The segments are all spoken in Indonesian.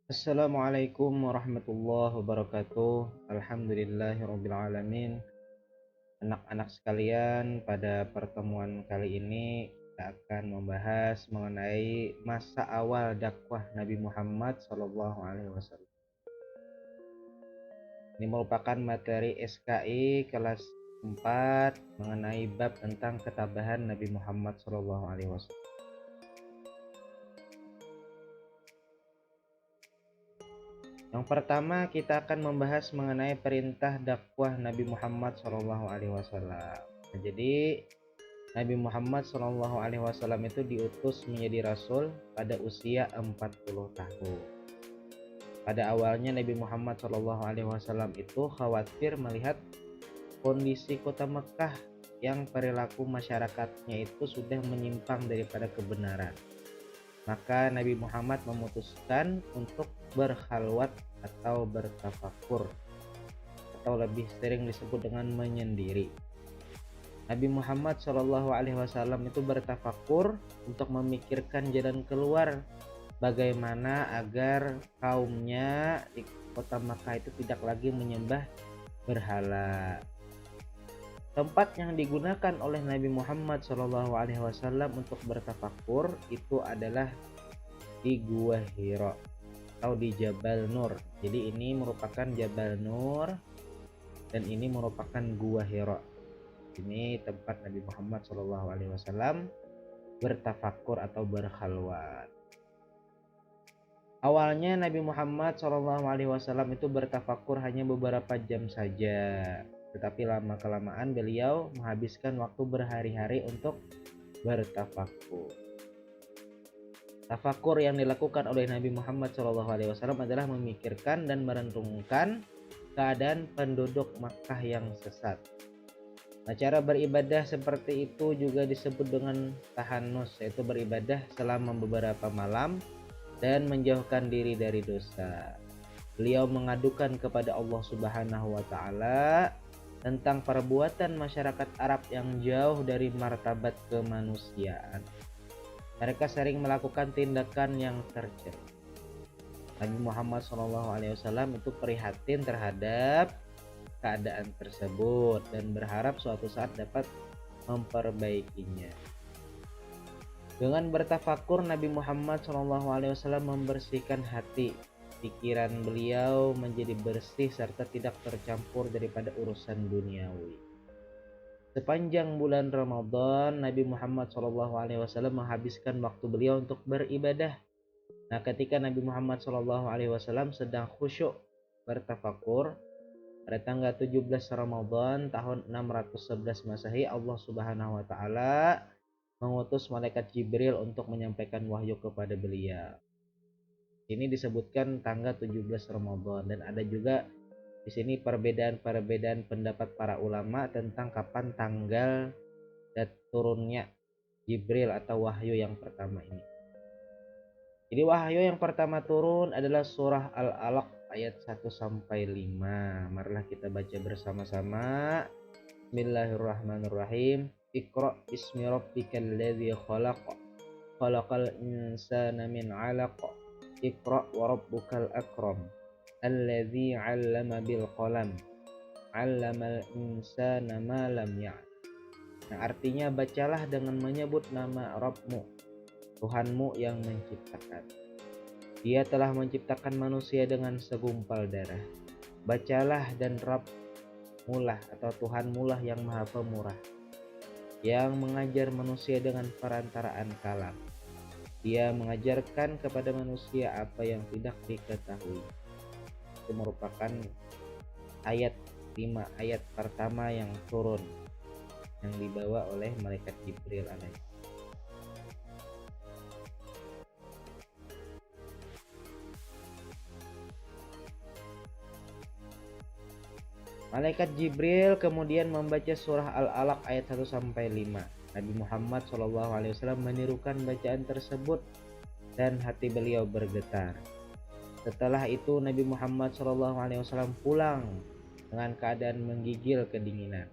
Assalamualaikum warahmatullahi wabarakatuh. Alhamdulillahirrabbilalamin. Anak-anak sekalian, pada pertemuan kali ini kita akan membahas mengenai masa awal dakwah Nabi Muhammad SAW. Ini merupakan materi SKI kelas 4 mengenai bab tentang ketabahan Nabi Muhammad SAW. Yang pertama, kita akan membahas mengenai perintah dakwah Nabi Muhammad SAW. Jadi Nabi Muhammad SAW itu diutus menjadi rasul pada usia 40 tahun. Pada awalnya Nabi Muhammad SAW itu khawatir melihat kondisi kota Mekah yang perilaku masyarakatnya itu sudah menyimpang daripada kebenaran. Maka Nabi Muhammad memutuskan untuk berkhalwat atau bertafakur, atau lebih sering disebut dengan menyendiri. Nabi Muhammad SAW itu bertafakur untuk memikirkan jalan keluar, bagaimana agar kaumnya di kota Makkah itu tidak lagi menyembah berhala. Tempat yang digunakan oleh Nabi Muhammad SAW untuk bertafakur itu adalah di Gua Hira atau di Jabal Nur. Jadi ini merupakan Jabal Nur dan ini merupakan Gua Hira. Ini tempat Nabi Muhammad SAW bertafakur atau berkhalwat. Awalnya Nabi Muhammad SAW itu bertafakur hanya beberapa jam saja, tetapi lama-kelamaan beliau menghabiskan waktu berhari-hari untuk bertafakur. Tafakur yang dilakukan oleh Nabi Muhammad SAW adalah memikirkan dan merenungkan keadaan penduduk Makkah yang sesat. Nah, cara beribadah seperti itu juga disebut dengan tahanus, yaitu beribadah selama beberapa malam dan menjauhkan diri dari dosa. Beliau mengadukan kepada Allah Subhanahu wa taala tentang perbuatan masyarakat Arab yang jauh dari martabat kemanusiaan. Mereka sering melakukan tindakan yang tercela. Nabi Muhammad SAW itu prihatin terhadap keadaan tersebut dan berharap suatu saat dapat memperbaikinya. Dengan bertafakur, Nabi Muhammad SAW membersihkan hati. Pikiran beliau menjadi bersih serta tidak tercampur daripada urusan duniawi. Sepanjang bulan Ramadan, Nabi Muhammad SAW menghabiskan waktu beliau untuk beribadah. Nah, ketika Nabi Muhammad SAW sedang khusyuk bertafakur, pada tanggal 17 Ramadan tahun 611 Masehi, Allah Subhanahu wa taala mengutus malaikat Jibril untuk menyampaikan wahyu kepada beliau. Ini disebutkan tanggal 17 Ramadan, dan ada juga di sini perbedaan pendapat para ulama tentang kapan tanggal dan turunnya Jibril atau wahyu yang pertama ini. Jadi wahyu yang pertama turun adalah surah Al-Alaq ayat 1 sampai 5. Marilah kita baca bersama-sama. Bismillahirrahmanirrahim. Iqra bismi rabbikal ladzi khalaq. Khalaqal insana min 'alaq. Iqra wa rabbukal akram. Alladzi 'allama bil qalam. 'Allamal insana ma lam ya'lam. Nah, artinya bacalah dengan menyebut nama Rabbmu, Tuhanmu yang menciptakan. Dia telah menciptakan manusia dengan segumpal darah. Bacalah, dan Rabb-mulah atau Tuhan-mulah yang maha pemurah, yang mengajar manusia dengan perantaraan kalam. Dia mengajarkan kepada manusia apa yang tidak diketahui. Itu merupakan ayat 5 ayat pertama yang turun, yang dibawa oleh malaikat Jibril alaihi. Malaikat Jibril kemudian membaca surah Al-Alaq ayat 1 sampai 5. Nabi Muhammad SAW menirukan bacaan tersebut dan hati beliau bergetar. Setelah itu Nabi Muhammad SAW pulang dengan keadaan menggigil kedinginan.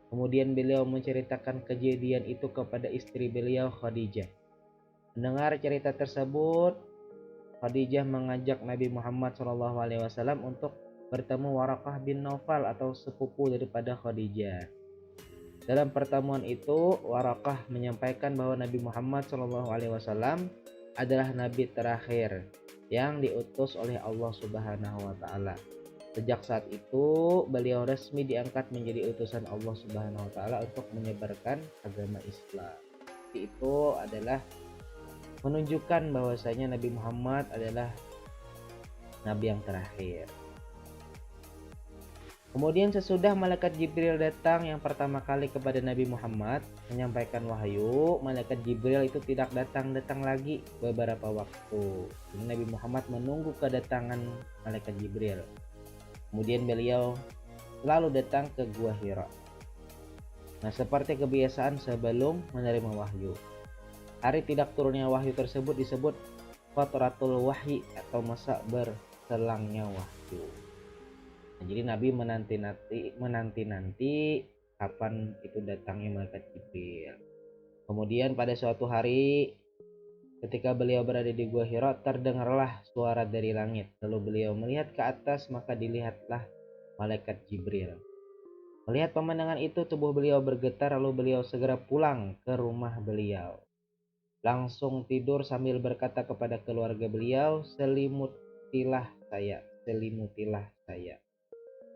Kemudian beliau menceritakan kejadian itu kepada istri beliau, Khadijah. Mendengar cerita tersebut, Khadijah mengajak Nabi Muhammad SAW untuk bertemu Waraqah bin Naufal atau sepupu daripada Khadijah. Dalam pertemuan itu, Waraqah menyampaikan bahwa Nabi Muhammad SAW adalah nabi terakhir yang diutus oleh Allah Subhanahu wa taala. Sejak saat itu, beliau resmi diangkat menjadi utusan Allah Subhanahu wa taala untuk menyebarkan agama Islam. Itu adalah menunjukkan bahwasanya Nabi Muhammad adalah nabi yang terakhir. Kemudian sesudah malaikat Jibril datang yang pertama kali kepada Nabi Muhammad menyampaikan wahyu, malaikat Jibril itu tidak datang lagi beberapa waktu. Nabi Muhammad menunggu kedatangan malaikat Jibril. Kemudian beliau selalu datang ke Gua Hira. Nah, seperti kebiasaan sebelum menerima wahyu. Hari tidak turunnya wahyu tersebut disebut Fatratul Wahyi atau masa berselangnya wahyu. Nah, jadi Nabi menanti kapan itu datangnya malaikat Jibril. Kemudian pada suatu hari ketika beliau berada di Gua Hira, terdengarlah suara dari langit. Lalu beliau melihat ke atas, maka dilihatlah malaikat Jibril. Melihat pemandangan itu, tubuh beliau bergetar, lalu beliau segera pulang ke rumah beliau. Langsung tidur sambil berkata kepada keluarga beliau, selimutilah saya.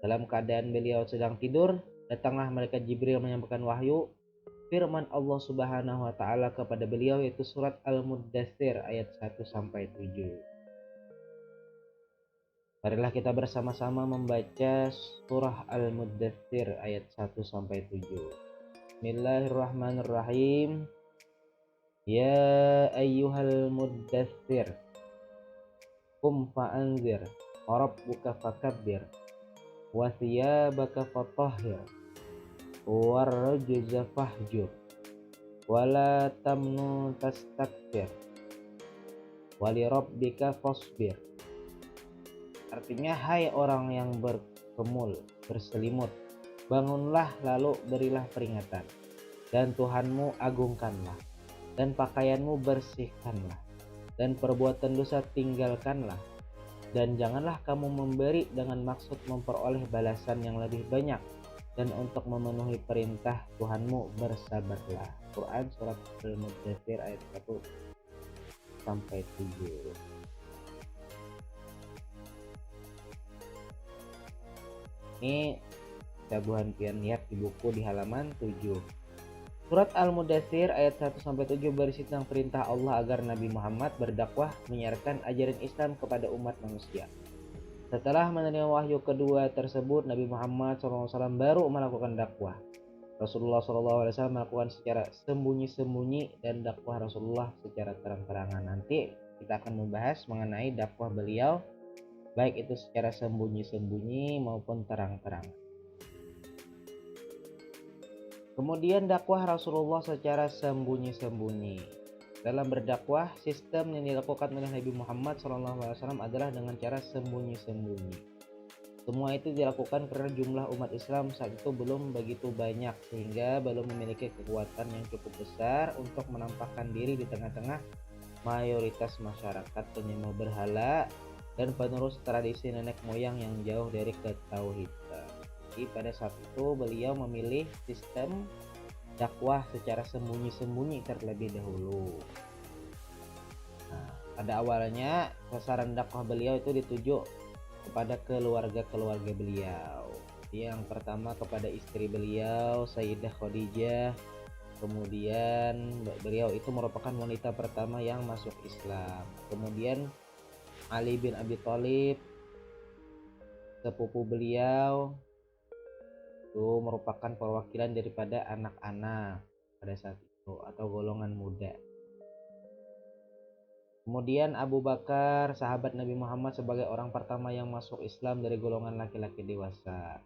Dalam keadaan beliau sedang tidur, datanglah malaikat Jibril menyampaikan wahyu firman Allah Subhanahu wa taala kepada beliau, yaitu surat Al-Muddatsir ayat 1 sampai 7. Marilah kita bersama-sama membaca surah Al-Muddatsir ayat 1 sampai 7. Bismillahirrahmanirrahim. Ya ayyuhal muddatsir, qum fa'anzir, wa rabbuka fakabbir, wa thiyabaka fatahhir, warrujza fahjur, wala tamnu tastakbir, walirabbika fasbir. Artinya, hai orang yang berselimut, bangunlah lalu berilah peringatan, dan Tuhanmu agungkanlah, dan pakaianmu bersihkanlah, dan perbuatan dosa tinggalkanlah, dan janganlah kamu memberi dengan maksud memperoleh balasan yang lebih banyak, dan untuk memenuhi perintah Tuhanmu bersabarlah. Quran surat Al-Muddatsir ayat 1 sampai 7. Ini Cabuhan Pian lihat di buku di halaman 7. Surat Al-Muddatsir ayat 1 sampai 7 berisi tentang perintah Allah agar Nabi Muhammad berdakwah menyiarkan ajaran Islam kepada umat manusia. Setelah menerima wahyu kedua tersebut, Nabi Muhammad SAW baru melakukan dakwah. Rasulullah SAW melakukan secara sembunyi-sembunyi dan dakwah Rasulullah secara terang-terangan. Nanti kita akan membahas mengenai dakwah beliau, baik itu secara sembunyi-sembunyi maupun terang-terang. Kemudian dakwah Rasulullah secara sembunyi-sembunyi. Dalam berdakwah, sistem yang dilakukan oleh Nabi Muhammad SAW adalah dengan cara sembunyi-sembunyi. Semua itu dilakukan karena jumlah umat Islam saat itu belum begitu banyak, sehingga belum memiliki kekuatan yang cukup besar untuk menampakkan diri di tengah-tengah mayoritas masyarakat penyembah berhala dan penerus tradisi nenek moyang yang jauh dari ketauhidan. Jadi pada saat itu beliau memilih sistem dakwah secara sembunyi-sembunyi terlebih dahulu. Nah, pada awalnya sasaran dakwah beliau itu dituju kepada keluarga-keluarga beliau. Yang pertama kepada istri beliau, Sayyidah Khadijah. Kemudian beliau itu merupakan wanita pertama yang masuk Islam. Kemudian Ali bin Abi Thalib, sepupu beliau, itu merupakan perwakilan daripada anak-anak pada saat itu atau golongan muda. Kemudian Abu Bakar, sahabat Nabi Muhammad, sebagai orang pertama yang masuk Islam dari golongan laki-laki dewasa.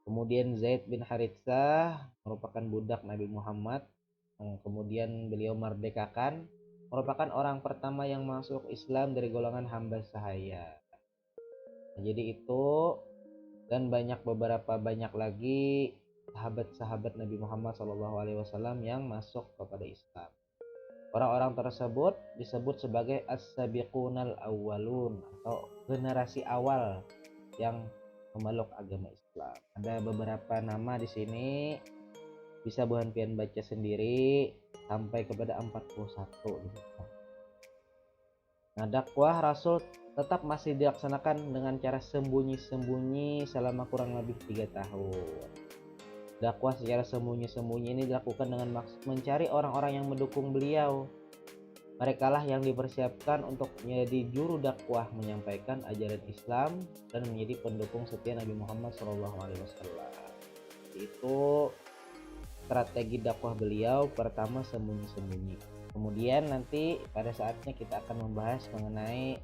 Kemudian Zaid bin Haritsah merupakan budak Nabi Muhammad, kemudian beliau merdekakan, merupakan orang pertama yang masuk Islam dari golongan hamba sahaya. Jadi itu dan banyak lagi sahabat-sahabat Nabi Muhammad SAW yang masuk kepada Islam. Orang-orang tersebut disebut sebagai as-sabiqunal awwalun atau generasi awal yang memeluk agama Islam. Ada beberapa nama di sini, bisa buhan pian baca sendiri sampai kepada 41 gitu. Nah, dakwah Rasul tetap masih dilaksanakan dengan cara sembunyi-sembunyi selama kurang lebih 3 tahun. Dakwah secara sembunyi-sembunyi ini dilakukan dengan maksud mencari orang-orang yang mendukung beliau. Merekalah yang dipersiapkan untuk menjadi juru dakwah, menyampaikan ajaran Islam dan menjadi pendukung setia Nabi Muhammad SAW. Itu strategi dakwah beliau. Pertama, sembunyi-sembunyi. Kemudian nanti pada saatnya kita akan membahas mengenai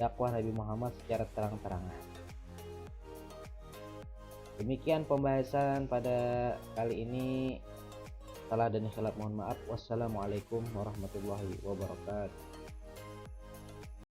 dakwah Nabi Muhammad secara terang-terangan. Demikian pembahasan pada kali ini. Salah dan khilaf mohon maaf. Wassalamualaikum warahmatullahi wabarakatuh.